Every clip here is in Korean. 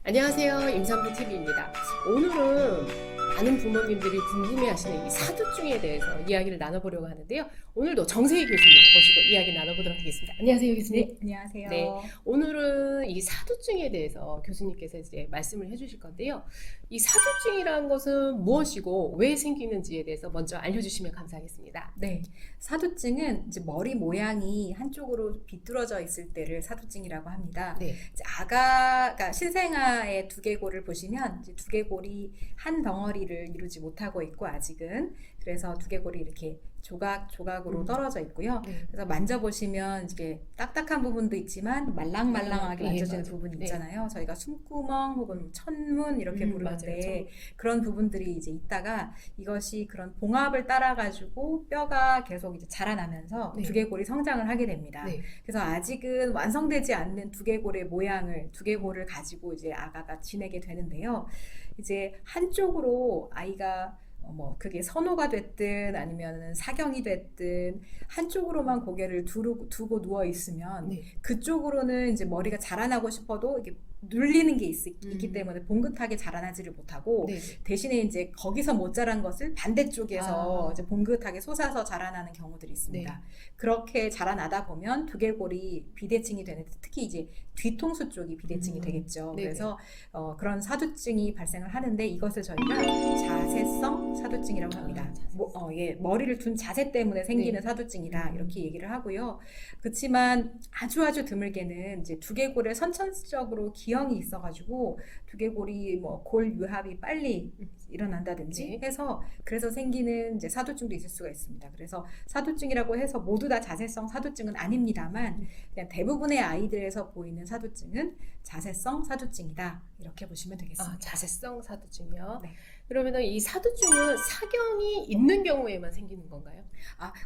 안녕하세요. 임산부 TV입니다. 오늘은 많은 부모님들이 궁금해하시는 이 사두증에 대해서 이야기를 나눠보려고 하는데요. 오늘도 정세희 교수님 모시고 이야기 나눠보도록 하겠습니다. 안녕하세요, 교수님. 네, 안녕하세요. 네, 오늘은 이 사두증에 대해서 교수님께서 이제 말씀을 해주실 건데요. 이 사두증이라는 것은 무엇이고 왜 생기는지에 대해서 먼저 알려주시면 감사하겠습니다. 네, 사두증은 이제 머리 모양이 한쪽으로 비뚤어져 있을 때를 사두증이라고 합니다. 네, 이제 그러니까 신생아의 두개골을 보시면 이제 두개골이 한 덩어리를 이루지 못하고 있고 아직은 그래서 두개골이 이렇게 조각으로 떨어져 있고요. 네. 그래서 만져보시면 이게 딱딱한 부분도 있지만 말랑말랑하게 네, 만져지는 맞아요. 부분이 네. 있잖아요. 저희가 숨구멍 혹은 천문 이렇게 부르는데 맞아요. 그런 부분들이 이제 있다가 이것이 그런 봉합을 따라 가지고 뼈가 계속 이제 자라나면서 네. 두개골이 성장을 하게 됩니다. 네. 그래서 아직은 완성되지 않는 두개골을 가지고 이제 아가가 지내게 되는데요. 이제 한쪽으로 아이가 그게 선호가 됐든 아니면 사경이 됐든 한쪽으로만 고개를 두고 누워 있으면 네. 그쪽으로는 이제 머리가 자라나고 싶어도 이게 눌리는 게 있기 때문에 봉긋하게 자라나지를 못하고 네. 대신에 이제 거기서 못 자란 것을 반대쪽에서 아. 이제 봉긋하게 솟아서 자라나는 경우들이 있습니다. 네. 그렇게 자라나다 보면 두개골이 비대칭이 되는데 특히 이제 뒤통수 쪽이 비대칭이 되겠죠. 네네. 그래서 그런 사두증이 발생을 하는데 이것을 저희가 자세성 사두증이라고 합니다. 머리를 둔 자세 때문에 생기는 네. 사두증이다 이렇게 얘기를 하고요. 그렇지만 아주 드물게는 이제 두개골에 선천적으로 기형이 있어가지고 두개골이 골 유합이 빨리 일어난다든지 네. 해서 그래서 생기는 이제 사두증도 있을 수가 있습니다. 그래서 사두증이라고 해서 모두 다 자세성 사두증은 아닙니다만 그냥 대부분의 아이들에서 보이는 사두증은 자세성 사두증이다 이렇게 보시면 되겠습니다. 아, 자세성 사두증이요? 네. 그러면 이 사두증은 사경이 있는 경우에만 생기는 건가요?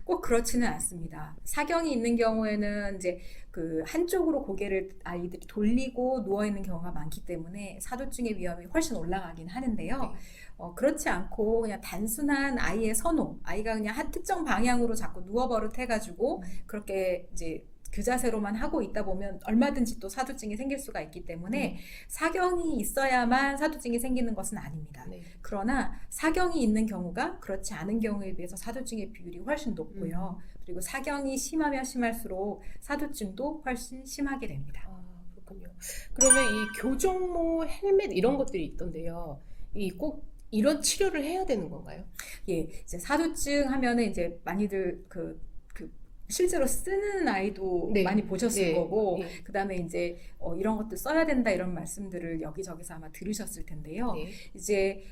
꼭 그렇지는 않습니다. 사경이 있는 경우에는 이제 그 한쪽으로 고개를 아이들이 돌리고 누워 있는 경우가 많기 때문에 사두증의 위험이 훨씬 올라가긴 하는데요. 네. 그렇지 않고 그냥 단순한 아이의 선호, 아이가 그냥 한 특정 방향으로 자꾸 누워 버릇해가지고 그렇게 이제 그 자세로만 하고 있다 보면 얼마든지 또 사두증이 생길 수가 있기 때문에 사경이 있어야만 사두증이 생기는 것은 아닙니다. 네. 그러나 사경이 있는 경우가 그렇지 않은 경우에 비해서 사두증의 비율이 훨씬 높고요. 그리고 사경이 심하면 심할수록 사두증도 훨씬 심하게 됩니다. 아, 그렇군요. 그러면 이 교정모, 헬멧 이런 것들이 있던데요. 이 꼭 이런 치료를 해야 되는 건가요? 예, 이제 사두증 하면은 이제 많이들 실제로 쓰는 아이도 네. 많이 보셨을 네. 거고, 네. 그 다음에 이제 이런 것들 써야 된다 이런 말씀들을 여기저기서 아마 들으셨을 텐데요. 네. 이제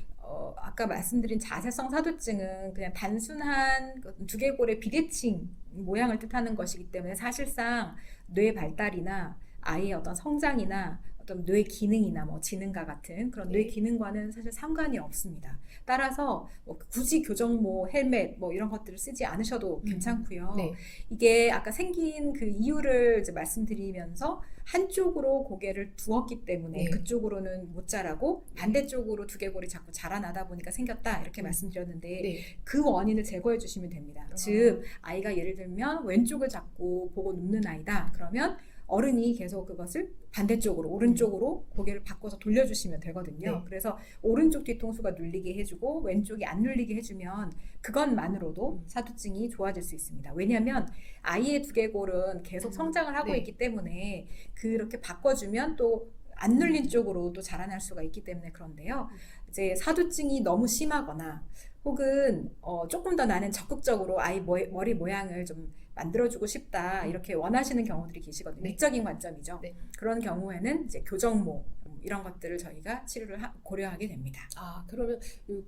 아까 말씀드린 자세성 사두증은 그냥 단순한 두개골의 비대칭 모양을 뜻하는 것이기 때문에 사실상 뇌 발달이나 아이의 어떤 성장이나 어떤 뇌 기능이나 지능과 같은 그런 뇌 기능과는 사실 상관이 없습니다. 따라서 굳이 교정모, 헬멧 이런 것들을 쓰지 않으셔도 괜찮고요. 네. 이게 아까 생긴 그 이유를 이제 말씀드리면서 한쪽으로 고개를 두었기 때문에 네. 그쪽으로는 못 자라고 반대쪽으로 두개골이 자꾸 자라나다 보니까 생겼다 이렇게 말씀드렸는데 네. 그 원인을 제거해 주시면 됩니다. 즉 아이가 예를 들면 왼쪽을 자꾸 보고 눕는 아이다. 그러면 어른이 계속 그것을 반대쪽으로 오른쪽으로 고개를 바꿔서 돌려주시면 되거든요. 네. 그래서 오른쪽 뒤통수가 눌리게 해주고 왼쪽이 안 눌리게 해주면 그것만으로도 사두증이 좋아질 수 있습니다. 왜냐하면 아이의 두개골은 계속 성장을 하고 네. 있기 때문에 그렇게 바꿔주면 또 안 눌린 쪽으로 또 자라날 수가 있기 때문에 그런데요. 이제 사두증이 너무 심하거나 혹은 조금 더 나는 적극적으로 아이 머리 모양을 좀 만들어주고 싶다 이렇게 원하시는 경우들이 계시거든요. 네. 미적인 관점이죠. 네. 그런 경우에는 이제 교정모 이런 것들을 저희가 치료를 고려하게 됩니다. 아, 그러면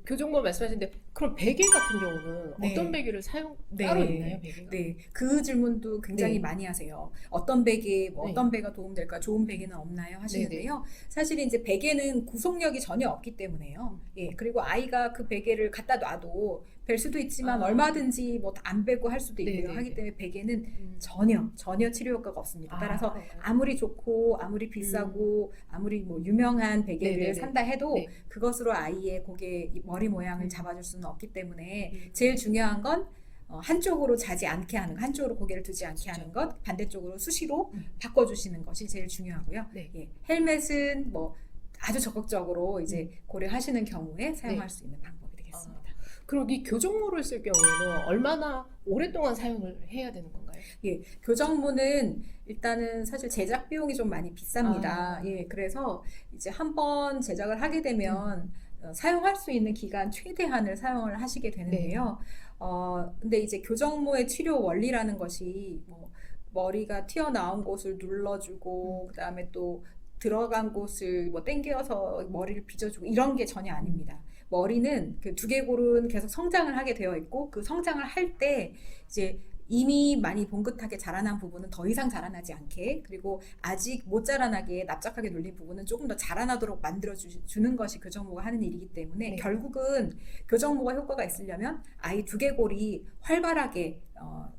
교정모 말씀하셨는데 그럼 베개 같은 경우는 네. 어떤 베개를 네. 따로 있나요, 베개가? 네, 그 질문도 굉장히 네. 많이 하세요. 어떤 베개, 네. 어떤 베개가 도움될까? 좋은 베개는 없나요? 하시는데요. 사실 이제 베개는 구속력이 전혀 없기 때문에요. 예, 그리고 아이가 그 베개를 갖다 놔도 벨 수도 있지만 얼마든지 안 베고 할 수도 있고요. 네네. 하기 때문에 베개는 전혀 치료 효과가 없습니다. 따라서 그런가요? 아무리 좋고 아무리 비싸고 아무리 유명한 베개를 네네네. 산다 해도 네. 그것으로 아이의 머리 모양을 잡아줄 수는 없기 때문에 제일 중요한 건 한쪽으로 자지 않게 하는 것, 한쪽으로 고개를 두지 않게 하는 것, 반대쪽으로 수시로 바꿔주시는 것이 제일 중요하고요. 네. 예, 헬멧은 아주 적극적으로 이제 고려하시는 경우에 사용할 수 있는 방법이 되겠습니다. 그럼 이 교정모를 쓸 경우에는 얼마나 오랫동안 사용을 해야 되는 건가요? 예, 교정모는 일단은 사실 제작 비용이 좀 많이 비쌉니다. 아. 예, 그래서 이제 한번 제작을 하게 되면 사용할 수 있는 기간 최대한을 사용을 하시게 되는데요. 근데 이제 교정모의 치료 원리라는 것이 뭐 머리가 튀어나온 곳을 눌러주고 그다음에 또 들어간 곳을 뭐 당겨서 머리를 빗어주고 이런 게 전혀 아닙니다. 머리는 그 두개골은 계속 성장을 하게 되어 있고 그 성장을 할 때 이제 이미 많이 봉긋하게 자라난 부분은 더 이상 자라나지 않게 그리고 아직 못 자라나게 납작하게 눌린 부분은 조금 더 자라나도록 만들어 주는 것이 교정모가 하는 일이기 때문에 네. 결국은 교정모가 효과가 있으려면 아이 두개골이 활발하게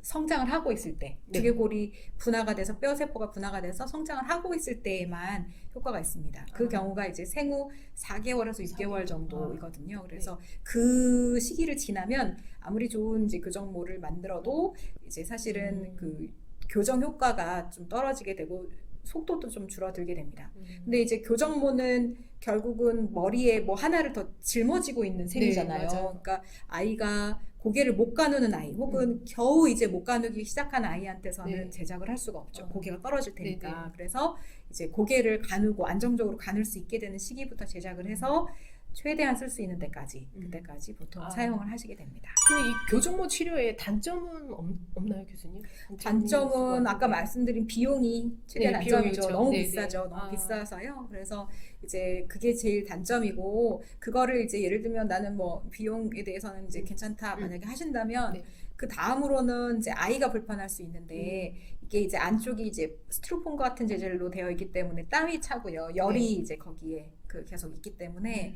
성장을 하고 있을 때 네. 두개골이 분화가 돼서 뼈세포가 분화가 돼서 성장을 하고 있을 때에만 효과가 있습니다. 그 경우가 이제 생후 4개월에서 6개월 정도이거든요. 그래서 그 시기를 지나면 아무리 좋은 이제 교정모를 만들어도 이제 사실은 그 교정 효과가 좀 떨어지게 되고 속도도 좀 줄어들게 됩니다. 근데 이제 교정모는 결국은 머리에 뭐 하나를 더 짊어지고 있는 셈이잖아요. 네, 맞아요. 그러니까 아이가 고개를 못 가누는 아이 혹은 겨우 이제 못 가누기 시작한 아이한테서는 네. 제작을 할 수가 없죠. 고개가 떨어질 테니까. 네, 네. 그래서 이제 고개를 가누고 안정적으로 가눌 수 있게 되는 시기부터 제작을 해서 최대한 쓸 수 있는 데까지 그때까지 보통 사용을 하시게 됩니다. 그럼 이 교정모 치료의 단점은 없나요, 교수님? 단점은 아까 말씀드린 비용이 최대 네, 단점이죠. 비용이죠. 너무 네, 비싸죠. 네. 너무 비싸서요. 그래서 이제 그게 제일 단점이고 그거를 이제 예를 들면 나는 뭐 비용에 대해서는 이제 괜찮다 만약에 하신다면 네. 그 다음으로는 이제 아이가 불편할 수 있는데 이게 이제 안쪽이 이제 스티로폼 같은 재질로 되어 있기 때문에 땀이 차고요. 열이 네. 이제 거기에 그 계속 있기 때문에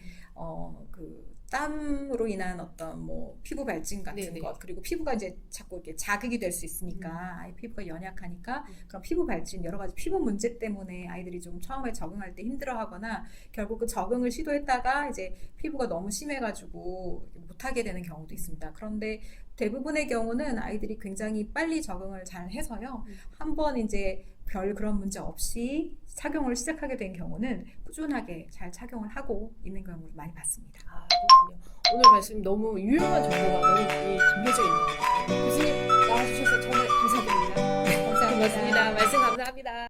그 땀으로 인한 어떤 뭐 피부 발진 같은 네네. 것 그리고 피부가 이제 자꾸 이렇게 자극이 될 수 있으니까 아이 피부가 연약하니까 그런 피부 발진 여러 가지 피부 문제 때문에 아이들이 좀 처음에 적응할 때 힘들어하거나 결국 그 적응을 시도했다가 이제 피부가 너무 심해가지고 못하게 되는 경우도 있습니다. 그런데 대부분의 경우는 아이들이 굉장히 빨리 적응을 잘 해서요. 한번 이제 별 그런 문제 없이 착용을 시작하게 된 경우는 꾸준하게 잘 착용을 하고 있는 경우를 많이 봤습니다. 그렇군요. 오늘 말씀 너무 유용한 정보가 너무 담겨져 있는 것 같아요. 교수님 나와주셔서 정말 감사드립니다. 감사합니다. 고맙습니다. 말씀 감사합니다.